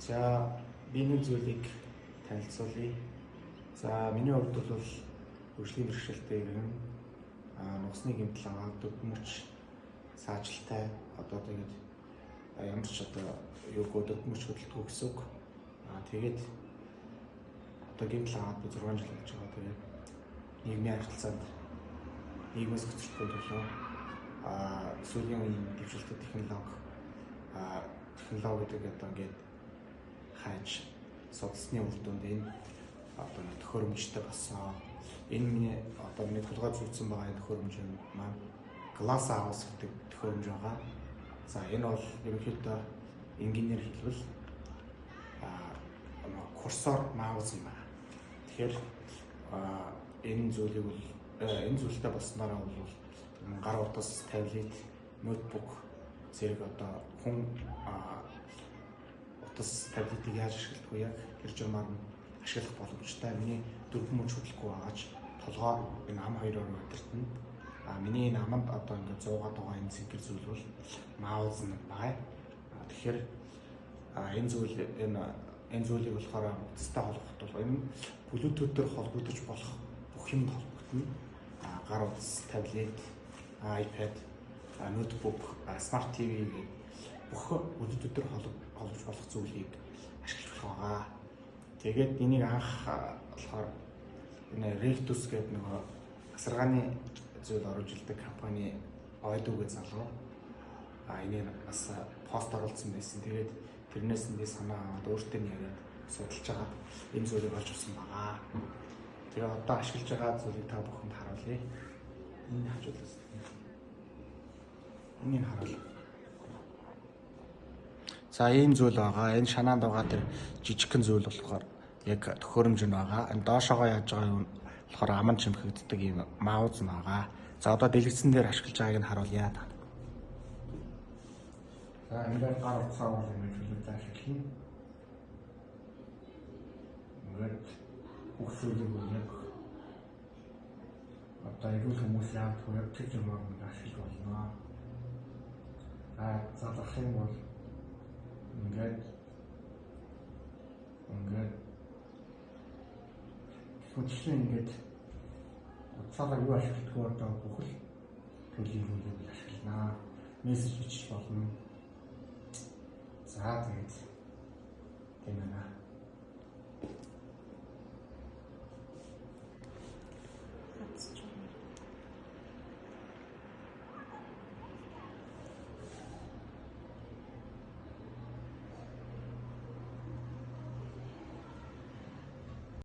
За би нэг зүйлийг танилцуулъя. За миний хувьд бол хөгжлийн бэрхшээлтэй иргэн нусны гэмтэл аваад дөрвмөч саажилтай одоо тэгээд ямар ч одоо юуг дөрвмөч хөдөлгөө гэсэн үг. Тэгээд одоо гэмтэл аваад би 6 жил болж байгаа. Тэгээд нийгмийн харилцаанд нийгмээс хөцөлтөй төлөө сүүлийн үеийн дэвшилтэй технологи гэдэг одоо ингээд хайж судасны үр дүнд энэ одоо төхөөрөмжтэй болсон. Энэ миний одоо миний тулгай зүйцсэн байгаа энэ төхөөрөмж маань Glass House гэдэг төхөөрөмж байгаа. За энэ бол ерөнхийдөө инженеэр хэлбэл курсор маус юм аа. Тэгэхээр энэ зүйлийг бол энэ зүйлтэй болсноор бол гар утас, таблет, ноутбук зэрэг одоо хүн утас таблетыг яаж ашигладаг вэ? Яг тэр журмаар нь ашиглах боломжтой. Миний дөрвөн мөч хөдөлгөө байгаач толгой энэ ам хоёроор өдөртнө. Миний энэ аманд одоо ингээд 100 байгаа энэ цэгэр зүйл бол маус нь бай. Тэгэхээр энэ зүйлийг болохоор утастай холбоход бол энэ Bluetooth-ээр холбогдож болох бүх юмд холбогдно. Гар утас, таблет, iPad, ноутбук, смарт TV гэх бүх Bluetooth-ээр холбож болох зүйлийг ашиглаж байгаа. Тэгээд энийг анх болохоор энэ Rectus гэдэг нөгөө асаргааны зүйл оруулж ирдэг компани Oido-г залуу энийг бас пост оруулсан байсан. Тэгээд тэрнээс нь би санаа аваад өөртөө нь яриад судалж байгаа энэ зүйлийг олж авсан байгаа. Тэгээд одоо ашиглаж байгаа зүйлийг та бүхэнд харуулъя. Энэ хажуулаас. Энийг харуул. За ийм зүйл байгаа. Энэ шанаанд байгаа тэр жижигхэн зүйл болохоор яг төхөөрөмж нь байгаа. Энэ доошоогоо яаж байгаа юм болохоор аман чимхэгддэг юм маус нь байгаа. За одоо дэлгэцэн дээр ашиглаж байгааг нь харуулъя. За ингээд гар утсаа бол ингэж хүлээж ашиглана. Ингээд хөвсөлийг яг одоо ирүүл хүмүүс яадаг вэ? Тэр юмар нь ашиглаж болно. Залах юм бол ингээд хүчлээ ингээд утсаараа юу ашигладаг вэ одоо бүхэл төрлийн зүйлийг ашиглана. Мессеж бичиж болно. За тэгээд тийм ээ.